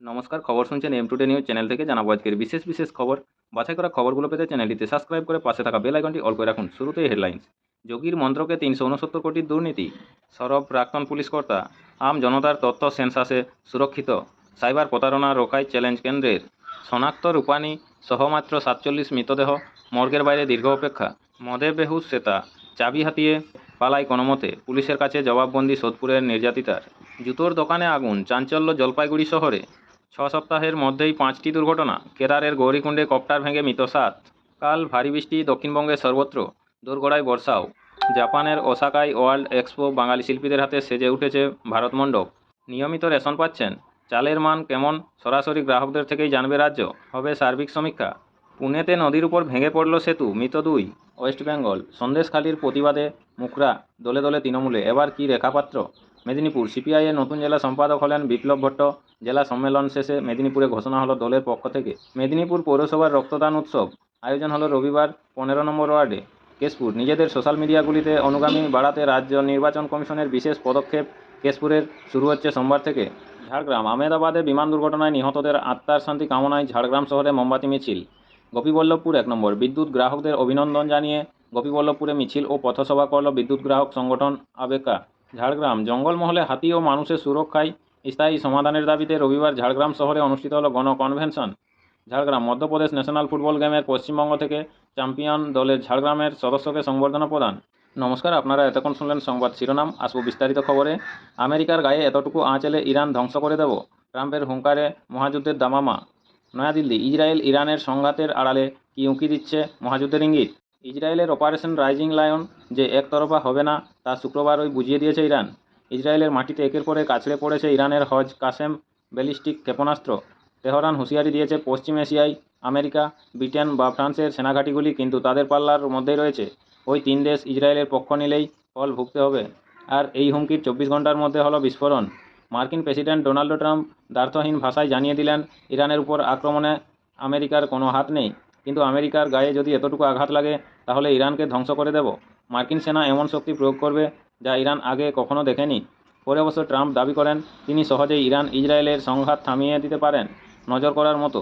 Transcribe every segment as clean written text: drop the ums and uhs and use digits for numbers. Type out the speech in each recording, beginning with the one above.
নমস্কার, খবর শুনছেন এম টুডে নিউজ চ্যানেল থেকে। জানাবো আজকের বিশেষ বিশেষ খবর। বাছাই করা খবরগুলো পেতে চ্যানেলটিতে সাবস্ক্রাইব করে পাশে থাকা বেল আইকনটি অল করে রাখুন। শুরুতেই হেডলাইন্স। যোগীর মন্ত্রকে ৩৬৯ কোটির দুর্নীতি। সরব প্রাক্তন পুলিশ কর্তা। আম জনতার তথ্য সেন্সাসে সুরক্ষিত। সাইবার প্রতারণা রোকায় চ্যালেঞ্জ কেন্দ্রের। শনাক্ত রূপানী সহ মাত্র ৪৭ মৃতদেহ। মর্গের বাইরে দীর্ঘ অপেক্ষা। মদে বেহুশ শ্বেতা। চাবি হাতিয়ে পালায় কোনোমতে। পুলিশের কাছে জবাববন্দি সোদপুরের নির্যাতিতার। জুতোর দোকানে আগুন, চাঞ্চল্য জলপাইগুড়ি শহরে। ৬ সপ্তাহের মধ্যেই ৫টি দুর্ঘটনা। কেদারের গৌরীকুণ্ডে কপ্টার ভেঙে মৃত ৭। কাল ভারী বৃষ্টি দক্ষিণবঙ্গের সর্বত্র। দোরগোড়ায় বর্ষাও। জাপানের ওসাকায় ওয়ার্ল্ড এক্সপো। বাঙালি শিল্পীদের হাতে সেজে উঠেছে ভারত মণ্ডপ। নিয়মিত রেশন পাচ্ছেন? চালের মান কেমন সরাসরি গ্রাহকদের থেকেই জানবে রাজ্য। হবে সার্বিক সমীক্ষা। পুনেতে নদীর উপর ভেঙে পড়ল সেতু, মৃত ২। ওয়েস্ট বেঙ্গল। সন্দেশখালির প্রতিবাদে মুখরা দলে দলে তৃণমূলে। এবার কি রেখাপাত্র? মেদিনীপুর। সিপিআইয়ের নতুন জেলা সম্পাদক হলেন বিপ্লব ভট্ট। জেলা সম্মেলন শেষে মেদিনীপুরে ঘোষণা হলো দলের পক্ষ থেকে। মেদিনীপুর পৌরসভার রক্তদান উৎসব আয়োজন হলো রবিবার ১৫ নম্বর ওয়ার্ডে। কেশপুর। নিজেদের সোশ্যাল মিডিয়াগুলিতে অনুগামী বাড়াতে রাজ্য নির্বাচন কমিশনের বিশেষ পদক্ষেপ। কেশপুরের শুরু হচ্ছে সোমবার থেকে। ঝাড়গ্রাম। আহমেদাবাদে বিমান দুর্ঘটনায় নিহতদের আত্মার শান্তি কামনায় ঝাড়গ্রাম শহরে মোমবাতি মিছিল। গোপীবল্লভপুর ১ নম্বর। বিদ্যুৎ গ্রাহকদের অভিনন্দন জানিয়ে গোপীবল্লভপুরে মিছিল ও পথসভা করল বিদ্যুৎ গ্রাহক সংগঠন আবেকা। ঝাড়গ্রাম। জঙ্গলমহলে হাতি ও মানুষের সুরক্ষায় স্থায়ী সমাধানের দাবিতে রবিবার ঝাড়গ্রাম শহরে অনুষ্ঠিত হল গণকনভেনশন। ঝাড়গ্রাম। মধ্যপ্রদেশ ন্যাশনাল ফুটবল গেমের পশ্চিমবঙ্গ থেকে চ্যাম্পিয়ন দলের ঝাড়গ্রামের সদস্যকে সংবর্ধনা প্রদান। নমস্কার, আপনারা এতক্ষণ শুনলেন সংবাদ শিরোনাম। আসবো বিস্তারিত খবরে। আমেরিকার গায়ে এতটুকু আঁচ এলে ইরান ধ্বংস করে দেব, ট্রাম্পের হুঙ্কারে মহাযুদ্ধের দামামা। নয়াদিল্লি। ইসরায়েল ইরানের সংঘাতের আড়ালে কি উঁকি দিচ্ছে মহাযুদ্ধের ইঙ্গিত। ইসরায়েলের অপারেশন রাইজিং লায়ন যে একতরফা হবে না তা শুক্রবারই বুঝিয়ে দিয়েছে ইরান। ইসরায়েলের মাটিতে একের পর এক আছড়ে পড়েছে ইরানের হজ কাসেম ব্যালিস্টিক ক্ষেপণাস্ত্র। তেহরান হুঁশিয়ারি দিয়েছে পশ্চিম এশিয়ায় আমেরিকা, ব্রিটেন বা ফ্রান্সের সেনাঘাঁটিগুলি কিন্তু তাদের পাল্লার মধ্যেই রয়েছে। ওই ৩ দেশ ইসরায়েলের পক্ষ নিলেই ফল ভুগতে হবে। আর এই হুমকির ২৪ ঘন্টার মধ্যে হলো বিস্ফোরণ। মার্কিন প্রেসিডেন্ট ডোনাল্ড ট্রাম্প দ্ব্যর্থহীন ভাষায় জানিয়ে দিলেন ইরানের উপর আক্রমণে আমেরিকার কোনো হাত নেই, কিন্তু আমেরিকার গায়ে যদি এতটুকু আঘাত লাগে তাহলে ইরানকে ধ্বংস করে দেব। মার্কিন সেনা এমন শক্তি প্রয়োগ করবে যা ইরান আগে কখনো দেখেনি। পরে অবশ্য ট্রাম্প দাবি করেন তিনি সহজেই ইরান ইসরায়েলের সংঘাত থামিয়ে দিতে পারেন। নজর করার মতো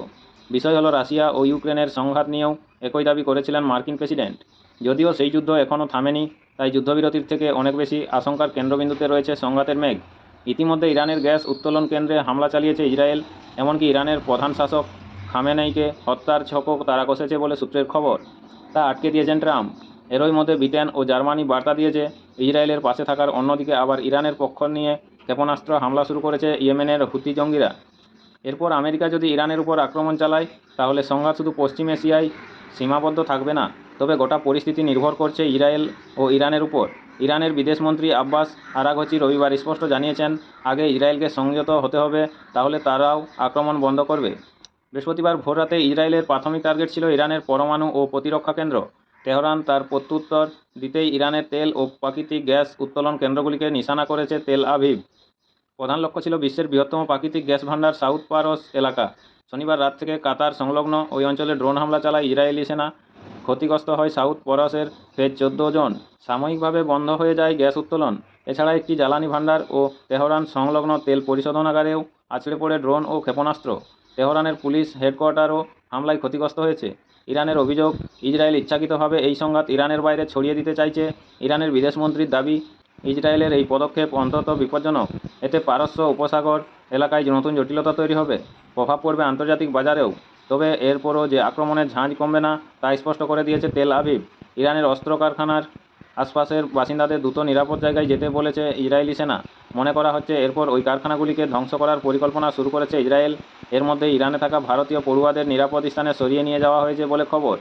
বিষয় হলো রাশিয়া ও ইউক্রেনের সংঘাত নিয়েও একই দাবি করেছিলেন মার্কিন প্রেসিডেন্ট। যদিও সেই যুদ্ধ এখনও থামেনি, তাই যুদ্ধবিরতির থেকে অনেক বেশি আশঙ্কার কেন্দ্রবিন্দুতে রয়েছে সংঘাতের মেঘ। ইতিমধ্যে ইরানের গ্যাস উত্তোলন কেন্দ্রে হামলা চালিয়েছে ইসরায়েল। এমনকি ইরানের প্রধান শাসক খামেনেইকে হত্যার ছকও তারা কষেছে বলে সূত্রের খবর। তা আটকে দিয়েছেন ট্রাম্প। এরই মধ্যে ব্রিটেন ও জার্মানি বার্তা দিয়েছে ইসরায়েলের পাশে থাকার, অন্যদিকে আবার ইরানের পক্ষ নিয়ে ক্ষেপণাস্ত্র হামলা শুরু করেছে ইয়েমেনের হুতি জঙ্গিরা। এরপর আমেরিকা যদি ইরানের উপর আক্রমণ চালায় তাহলে সংঘাত শুধু পশ্চিম এশিয়ায় সীমাবদ্ধ থাকবে না, তবে গোটা পরিস্থিতি নির্ভর করছে ইসরায়েল ও ইরানের উপর। ইরানের বিদেশমন্ত্রী আব্বাস আরাঘচি রবিবার স্পষ্ট জানিয়েছেন আগে ইসরায়েলকে সংযত হতে হবে, তাহলে তারাও আক্রমণ বন্ধ করবে। বৃহস্পতিবার ভোররাতে ইসরায়েলের প্রাথমিক টার্গেট ছিল ইরানের পরমাণু ও প্রতিরক্ষা কেন্দ্র। তেহরান তার প্রত্যুত্তর দিতেই ইরানের তেল ও প্রাকৃতিক গ্যাস উত্তোলন কেন্দ্রগুলিকে নিশানা করেছে তেল আভিভ। প্রধান লক্ষ্য ছিল বিশ্বের বৃহত্তম প্রাকৃতিক গ্যাস ভান্ডার সাউথ পারস এলাকা। শনিবার রাত থেকে কাতার সংলগ্ন ওই অঞ্চলে ড্রোন হামলা চালায় ইসরায়েলি সেনা। ক্ষতিগ্রস্ত হয় সাউথ পরসের ফেজ ১৪ জন। সাময়িকভাবে বন্ধ হয়ে যায় গ্যাস উত্তোলন। এছাড়া একটি জ্বালানি ভান্ডার ও তেহরান সংলগ্ন তেল পরিশোধনাগারেও আছড়ে পড়ে ড্রোন ও ক্ষেপণাস্ত্র। তেহরানের পুলিশ হেডকোয়ার্টারও হামলায় ক্ষতিগ্রস্ত হয়েছে। ইরানের অভিযোগ, ইসরায়েল ইচ্ছাকৃতভাবে এই সংঘাত ইরানের বাইরে ছড়িয়ে দিতে চাইছে। ইরানের বিদেশমন্ত্রীর দাবি, ইসরায়েলের এই পদক্ষেপ অন্তত বিপজ্জনক। এতে পারস্য উপসাগর এলাকায় নতুন জটিলতা তৈরি হবে, প্রভাব পড়বে আন্তর্জাতিক বাজারেও। তবে এরপরও যে আক্রমণের ঝাঁজ কমবে না তা স্পষ্ট করে দিয়েছে তেল আভিভ। ইরানের অস্ত্র কারখানার আশপাশের বাসিন্দাদের দ্রুত নিরাপদ জায়গায় যেতে বলেছে ইসরায়েলি সেনা। মনে করা হচ্ছে এরপর ওই কারখানাগুলিকে ধ্বংস করার পরিকল্পনা শুরু করেছে ইসরায়েল। এর মধ্যে ইরানে থাকা ভারতীয় পড়ুয়াদের নিরাপদ স্থানে সরিয়ে নিয়ে যাওয়া হয়েছে বলে খবর।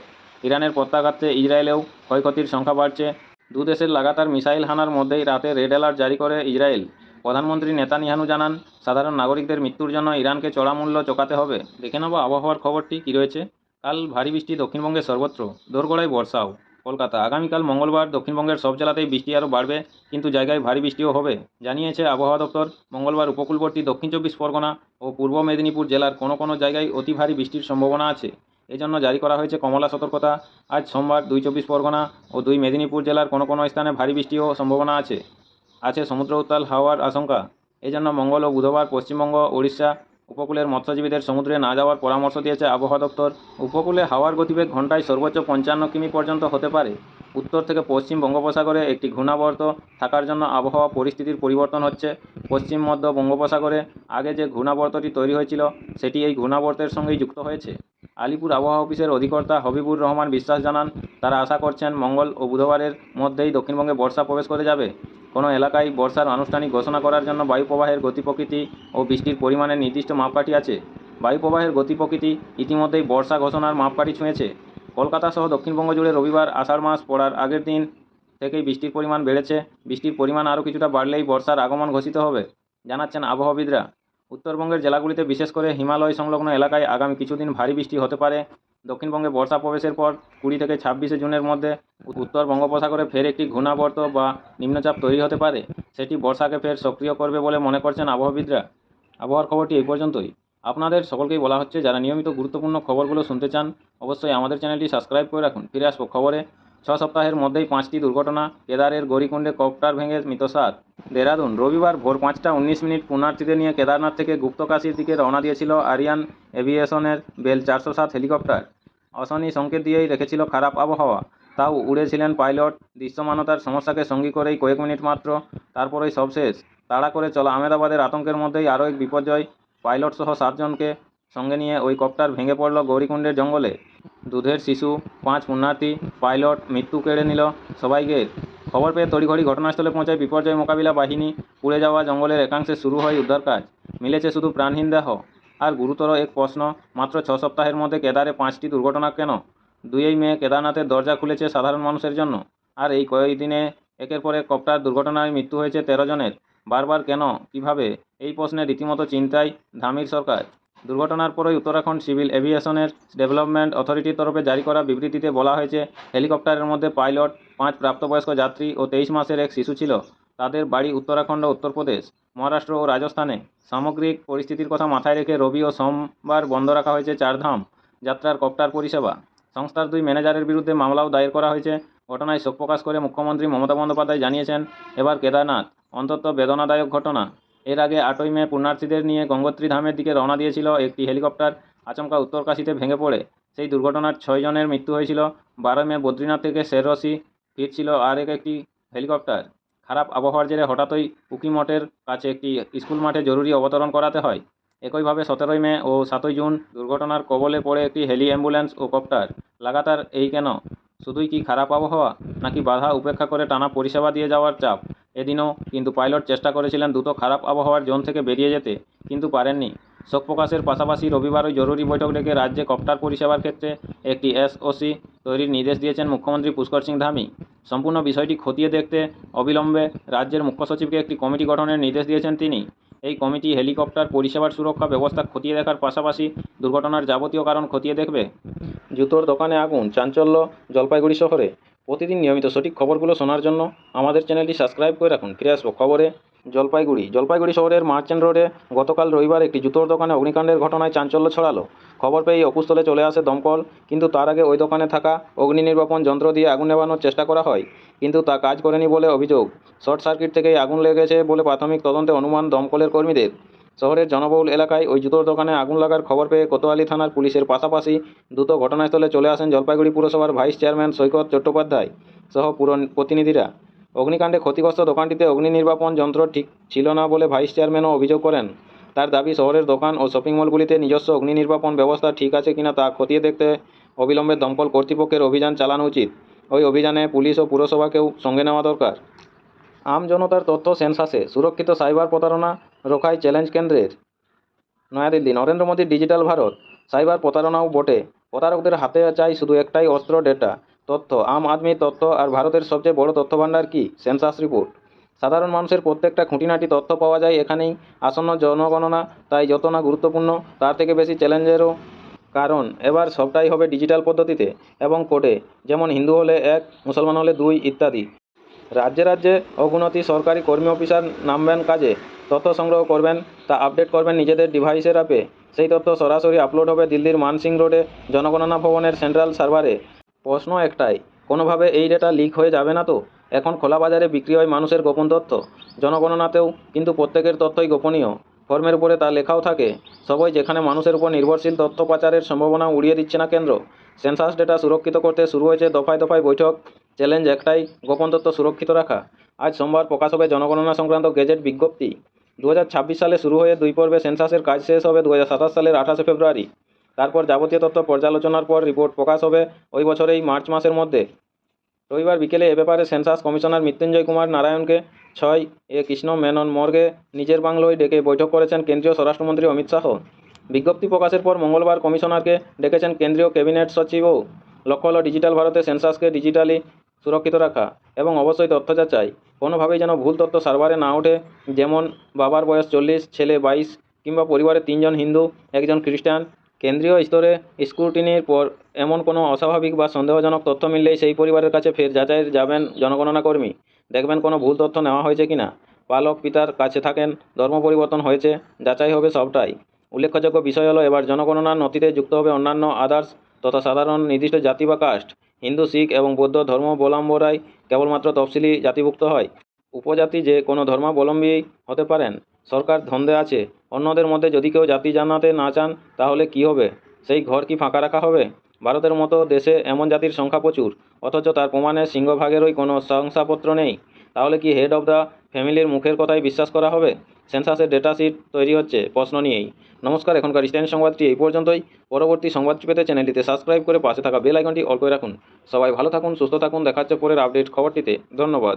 ইরানের প্রত্যাঘাতে ইসরায়েলেও ক্ষয়ক্ষতির সংখ্যা বাড়ছে। দু দেশের লাগাতার মিসাইল হানার মধ্যেই রাতে রেড অ্যালার্ট জারি করে ইসরায়েল। প্রধানমন্ত্রী নেতানিয়াহু জানান সাধারণ নাগরিকদের মৃত্যুর জন্য ইরানকে চড়া মূল্য চোকাতে হবে। দেখে নেব আবহাওয়ার খবরটি কী রয়েছে। কাল ভারী বৃষ্টি দক্ষিণবঙ্গের সর্বত্র। দোরগোড়ায় বর্ষাও। কলকাতা। আগামীকাল মঙ্গলবার দক্ষিণবঙ্গের সব জেলাতেই বৃষ্টি আরও বাড়বে, কিন্তু জায়গায় ভারী বৃষ্টিও হবে, জানিয়েছে আবহাওয়া দপ্তর। মঙ্গলবার উপকূলবর্তী দক্ষিণ ২৪ পরগনা ও পূর্ব মেদিনীপুর জেলার কোনো কোনো জায়গায় অতি ভারী বৃষ্টির সম্ভাবনা আছে। এজন্য জারি করা হয়েছে কমলা সতর্কতা। আজ সোমবার ২ ২৪ পরগনা ও ২ মেদিনীপুর জেলার কোনো কোনো স্থানে ভারী বৃষ্টিও সম্ভাবনা আছে। সমুদ্র উত্তাল হাওয়ার আশঙ্কা। এজন্য মঙ্গল ও বুধবার পশ্চিমবঙ্গ, উড়িষ্যা, উপকূলের মৎস্যজীবীদের সমুদ্রে না যাওয়ার পরামর্শ দিয়েছে আবহাওয়া দপ্তর। উপকূলে হাওয়ার গতিবেগ ঘন্টায় সর্বোচ্চ 55 কিমি পর্যন্ত হতে পারে। উত্তর থেকে পশ্চিম বঙ্গোপসাগরে একটি ঘূর্ণাবর্ত থাকার জন্য আবহাওয়া পরিস্থিতির পরিবর্তন হচ্ছে। পশ্চিম মধ্য বঙ্গোপসাগরে আগে যে ঘূর্ণাবর্তটি তৈরি হয়েছিল সেটি এই ঘূর্ণাবর্তের সঙ্গেই যুক্ত হয়েছে। আলিপুর আবহাওয়া অফিসের অধিকর্তা হবিবুর রহমান বিশ্বাস জানান, তারা আশা করছেন মঙ্গল ও বুধবারের মধ্যেই দক্ষিণবঙ্গে বর্ষা প্রবেশ করে যাবে। কোনো এলাকায় বর্ষার আনুষ্ঠানিক ঘোষণা করার জন্য বায়ু প্রবাহের গতি প্রকৃতি ও বৃষ্টির পরিমাণের নির্দিষ্ট মাপকাঠি আছে। বায়ু প্রবাহের গতি প্রকৃতি ইতিমধ্যেই বর্ষা ঘোষণার মাপকাঠি ছুঁয়েছে। কলকাতা সহ দক্ষিণবঙ্গ জুড়ে রবিবার আষাঢ় মাস পড়ার আগের দিন থেকেই বৃষ্টির পরিমাণ বেড়েছে। বৃষ্টির পরিমাণ আরও কিছুটা বাড়লেই বর্ষার আগমন ঘোষিত হবে, জানাচ্ছেন আবহাওয়াবিদরা। উত্তরবঙ্গের জেলাগুলিতে বিশেষ করে হিমালয় সংলগ্ন এলাকায় আগামী কিছুদিন ভারী বৃষ্টি হতে পারে। দক্ষিণবঙ্গে বর্ষা প্রবেশের পর 20 থেকে 26 জুনের মধ্যে উত্তর বঙ্গোপসাগরে ফের একটি ঘূর্ণাবর্ত বা নিম্নচাপ তৈরি হতে পারে। সেটি বর্ষাকে ফের সক্রিয় করবে বলে মনে করছেন আবহাওয়াবিদরা। আবহাওয়ার খবরটি এই পর্যন্তই। আপনাদের সকলকেই বলা হচ্ছে, যারা নিয়মিত গুরুত্বপূর্ণ খবরগুলো শুনতে চান অবশ্যই আমাদের চ্যানেলটি সাবস্ক্রাইব করে রাখুন। ফিরে আসবো খবরে। 6 সপ্তাহের মধ্যেই 5টি দুর্ঘটনা। কেদারের গৌরীকুণ্ডে কপ্টার ভেঙে মৃত 7। দেরাদুন, রবিবার ভোর 5টা 19 মিনিট পুণ্যার্থীদের নিয়ে কেদারনাথ থেকে গুপ্তকাশীর দিকে রওনা দিয়েছিল আরিয়ান এভিয়েশনের বেল 407 হেলিকপ্টার। অশনি সংকেত দিয়েই রেখেছিল খারাপ আবহাওয়া, তাও উড়েছিলেন পাইলট। দৃশ্যমানতার সমস্যাকে সঙ্গী করেই কয়েক মিনিট মাত্র, তারপরেই সব শেষ। তাড়া করে চলা আহমেদাবাদের আতঙ্কের মধ্যেই আরও এক বিপর্যয়। পাইলট সহ 7 জনকে সঙ্গে নিয়ে ওই কপ্টার ভেঙে পড়ল গৌরীকুণ্ডের জঙ্গলে। দুধের শিশু, 5 পুণ্যার্থী, পাইলট, মৃত্যু কেড়ে নিল সবাইকে। খবর পেয়ে তড়িঘড়ি ঘটনাস্থলে পৌঁছায় বিপর্যয় মোকাবিলা বাহিনী। পুড়ে যাওয়া জঙ্গলের একাংশে শুরু হয় উদ্ধার কাজ। মিলেছে শুধু প্রাণহীন দেহ। আর গুরুতর এক প্রশ্ন, মাত্র 6 সপ্তাহের মধ্যে কেদারে 5টি দুর্ঘটনা কেন? 2 মে কেদারনাথের দরজা খুলেছে সাধারণ মানুষের জন্য, আর এই কয়েকদিনে একের পর এক কপ্টার দুর্ঘটনায় মৃত্যু হয়েছে 13 জনের। বারবার কেন, কিভাবে, এই প্রশ্নে রীতিমতো চিন্তায় ধামির সরকার। দুর্ঘটনার পরই উত্তরাখণ্ড সিভিল এভিয়েশনের ডেভেলপমেন্ট অথরিটির তরফে জারি করা বিবৃতিতে বলা হয়েছে, হেলিকপ্টারের মধ্যে পাইলট, 5 প্রাপ্তবয়স্ক যাত্রী ও 23 মাসের এক শিশু ছিল। তাদের বাড়ি উত্তরাখণ্ড, উত্তরপ্রদেশ, মহারাষ্ট্র ও রাজস্থানে। সামগ্রিক পরিস্থিতির কথা মাথায় রেখে রবি ও সোমবার বন্ধ রাখা হয়েছে চারধাম যাত্রার কপ্টার পরিষেবা। সংস্থার 2 ম্যানেজারের বিরুদ্ধে মামলাও দায়ের করা হয়েছে। ঘটনায় শোক প্রকাশ করে মুখ্যমন্ত্রী মমতা বন্দ্যোপাধ্যায় জানিয়েছেন, এবার কেদারনাথ অন্তত বেদনাদায়ক ঘটনা। এর আগে 8ই মে পুণ্যার্থীদের নিয়ে গঙ্গোত্রী ধামের দিকে রওনা দিয়েছিল একটি হেলিকপ্টার। আচমকা উত্তরকাশীতে ভেঙে পড়ে সেই দুর্ঘটনার 6 জনের মৃত্যু হয়েছিল। 12 মে বদ্রীনাথ থেকে শেররসি ফিরছিল আর একটি হেলিকপ্টার। খারাপ আবহাওয়ার জেরে হঠাৎই উকিমঠের কাছে একটি স্কুল মাঠে জরুরি অবতরণ করাতে হয়। একইভাবে 17 মে ও 7 জুন দুর্ঘটনার কবলে পড়ে একটি হেলি অ্যাম্বুলেন্স ও কপ্টার। লাগাতার এই কেন? শুধুই কি খারাপ আবহাওয়া, নাকি বাধা উপেক্ষা করে টানা পরিষেবা দিয়ে যাওয়ার চাপ? এদিনও কিন্তু পাইলট চেষ্টা করেছিলেন দ্রুত খারাপ আবহাওয়ার জোন থেকে বেরিয়ে যেতে, কিন্তু পারেননি। শোক প্রকাশের পাশাপাশি রবিবার ওই জরুরি বৈঠক ডেকে রাজ্যে কপ্টার পরিষেবার ক্ষেত্রে একটি এসওসি তৈরির নির্দেশ দিয়েছেন মুখ্যমন্ত্রী পুষ্কর সিং ধামি। সম্পূর্ণ বিষয়টি খতিয়ে দেখতে অবিলম্বে রাজ্যের মুখ্য সচিবকে একটি কমিটি গঠনের নির্দেশ দিয়েছেন তিনি। এই কমিটি হেলিকপ্টার পরিষেবার সুরক্ষা ব্যবস্থা খতিয়ে দেখার পাশাপাশি দুর্ঘটনার যাবতীয় কারণ খতিয়ে দেখবে। জুতোর দোকানে আগুন, চাঞ্চল্য জলপাইগুড়ি শহরে। প্রতিদিন নিয়মিত সঠিক খবরগুলো শোনার জন্য আমাদের চ্যানেলটি সাবস্ক্রাইব করে রাখুন। ফিরে আসবো খবরে। জলপাইগুড়ি শহরের মার্চেন্ট রোডে গতকাল রবিবার একটি জুতোর দোকানে অগ্নিকাণ্ডের ঘটনায় চাঞ্চল্য ছড়ালো। খবর পেয়ে অকুস্থলে চলে আসে দমকল, কিন্তু তার আগে ওই দোকানে থাকা অগ্নি নির্বাপন যন্ত্র দিয়ে আগুন নেভানোর চেষ্টা করা হয়, কিন্তু তা কাজ করেনি বলে অভিযোগ। শর্ট সার্কিট থেকেই আগুন লেগেছে বলে প্রাথমিক তদন্তে অনুমান দমকলের কর্মীদের। শহরের জনবহুল এলাকায় ওই জুতোর দোকানে আগুন লাগার খবর পেয়ে কোতোয়ালি থানার পুলিশের পাশাপাশি দ্রুত ঘটনাস্থলে চলে আসেন জলপাইগুড়ি পুরসভার ভাইস চেয়ারম্যান সৈকত চট্টোপাধ্যায় সহ পুর প্রতিনিধিরা। অগ্নিকাণ্ডে ক্ষতিগ্রস্ত দোকানটিতে অগ্নি নির্বাপন যন্ত্র ঠিক ছিল না বলে ভাইস চেয়ারম্যানও অভিযোগ করেন। তার দাবি, শহরের দোকান ও শপিং মলগুলিতে নিজস্ব অগ্নি নির্বাপন ব্যবস্থা ঠিক আছে কিনা তা খতিয়ে দেখতে অবিলম্বে দমকল কর্তৃপক্ষের অভিযান চালানো উচিত। ওই অভিযানে পুলিশ ও পুরসভাকেও সঙ্গে নেওয়া দরকার। আম জনতার তথ্য সেন্সাসে সুরক্ষিত সাইবার প্রতারণা রোখায় চ্যালেঞ্জ কেন্দ্রের। নয়াদিল্লি, নরেন্দ্র মোদীর ডিজিটাল ভারত। সাইবার প্রতারণাও বটে। প্রতারকদের হাতে চাই শুধু একটাই অস্ত্র, ডেটা, তথ্য। আম আদমির তথ্য আর ভারতের সবচেয়ে বড় তথ্যভাণ্ডার কি? Census report. সাধারণ মানুষের প্রত্যেকটা খুঁটিনাটি তথ্য পাওয়া যায় এখানেই। আসন্ন জনগণনা তাই যত না গুরুত্বপূর্ণ, তার থেকে বেশি চ্যালেঞ্জেরও, কারণ এবার সবটাই হবে ডিজিটাল পদ্ধতিতে এবং কোডে। যেমন হিন্দু হলে 1, মুসলমান হলে 2 ইত্যাদি। রাজ্যে রাজ্যে অগুনতি সরকারি কর্মী অফিসার নামবেন কাজে। তথ্য সংগ্রহ করবেন, তা আপডেট করবেন নিজেদের ডিভাইসের অ্যাপে। সেই তথ্য সরাসরি আপলোড হবে দিল্লির মানসিং রোডে জনগণনা ভবনের সেন্ট্রাল সার্ভারে। প্রশ্ন একটাই, কোনোভাবে এই ডেটা লিক হয়ে যাবে না তো? এখন খোলা বাজারে বিক্রি হয় মানুষের গোপন তথ্য, জনগণনাতেও কিন্তু প্রত্যেকের তথ্যই গোপনীয়। ফর্মের উপরে তা লেখাও থাকে। সবই যেখানে মানুষের উপর নির্ভরশীল তথ্য পাচারের সম্ভাবনা উড়িয়ে দিচ্ছে না কেন্দ্র। সেন্সাস ডেটা সুরক্ষিত করতে শুরু হয়েছে দফায় দফায় বৈঠক। চ্যালেঞ্জ একটাই, গোপন তথ্য সুরক্ষিত রাখা। আজ সোমবার প্রকাশ হবে জনগণনা সংক্রান্ত গেজেট বিজ্ঞপ্তি। 2026 সালে শুরু হয়ে 2 পর্বে সেন্সাসের কাজ শেষ হবে 2027 সালের 28 ফেব্রুয়ারি। তারপর যাবতীয় তথ্য পর্যালোচনার পর রিপোর্ট প্রকাশ হবে ওই বছরেই মার্চ মাসের মধ্যে। রবিবার বিকেলে এ ব্যাপারে সেন্সাস কমিশনার মৃত্যুঞ্জয় কুমার নারায়ণকে 6 কৃষ্ণ মেনন মর্গে নিজের বাংলোয় ডেকে বৈঠক করেছেন কেন্দ্রীয় স্বরাষ্ট্রমন্ত্রী অমিত শাহ। বিজ্ঞপ্তি প্রকাশের পর মঙ্গলবার কমিশনারকে ডেকেছেন কেন্দ্রীয় ক্যাবিনেট সচিবও। লক্ষ্য হল ডিজিটাল ভারতে সেন্সাসকে ডিজিটালি সুরক্ষিত রাখা এবং অবশ্যই তথ্য যাচাই। কোনোভাবেই যেন ভুল তথ্য সার্ভারে না ওঠে, যেমন বাবার বয়স 40, ছেলে 22, কিংবা পরিবারে 3 জন হিন্দু, 1 জন খ্রিস্টান। কেন্দ্রীয় স্তরে স্ক্রুটিনির পর এমন কোনো অস্বাভাবিক বা সন্দেহজনক তথ্য মিললেই সেই পরিবারের কাছে ফের যাচাই যাবেন জনগণনা কর্মী। দেখবেন কোনো ভুল তথ্য নেওয়া হয়েছে কিনা। পালক পিতার কাছে থাকেন, ধর্ম পরিবর্তন হয়েছে, যাচাই হবে সবটাই। উল্লেখযোগ্য বিষয় হলো এবার জনগণনার নথিতে যুক্ত হবে অন্যান্য আদার্স তথা সাধারণ নির্দিষ্ট জাতি বা কাস্ট। হিন্দু, শিখ এবং বৌদ্ধ ধর্মাবলম্বীরাই কেবলমাত্র তফসিলি জাতিভুক্ত হয়। উপজাতি যে কোনো ধর্মাবলম্বী হতে পারেন। সরকার ধন্দে আছে। অন্যদের মধ্যে যদি কেউ জাতি জানাতে না চান তাহলে কি হবে? সেই ঘর কি ফাঁকা রাখা হবে? ভারতের মতো দেশে এমন জাতির সংখ্যা প্রচুর, অথচ তার প্রমাণের সিংহভাগেরই কোনো শংসাপত্র নেই। তাহলে কি হেড অব দ্য ফ্যামিলির মুখের কথাই বিশ্বাস করা হবে? সেন্সাসের ডেটা শিট তৈরি হচ্ছে প্রশ্ন নিয়েই। নমস্কার, এখনকার স্ট্যান্ড সংবাদটি এই পর্যন্তই। পরবর্তী সংবাদটি পেতে চ্যানেলটিতে সাবস্ক্রাইব করে পাশে থাকা বেল আইকনটি অল করে রাখুন। সবাই ভালো থাকুন, সুস্থ থাকুন। দেখা হচ্ছে পরের আপডেট খবরটিতে। ধন্যবাদ।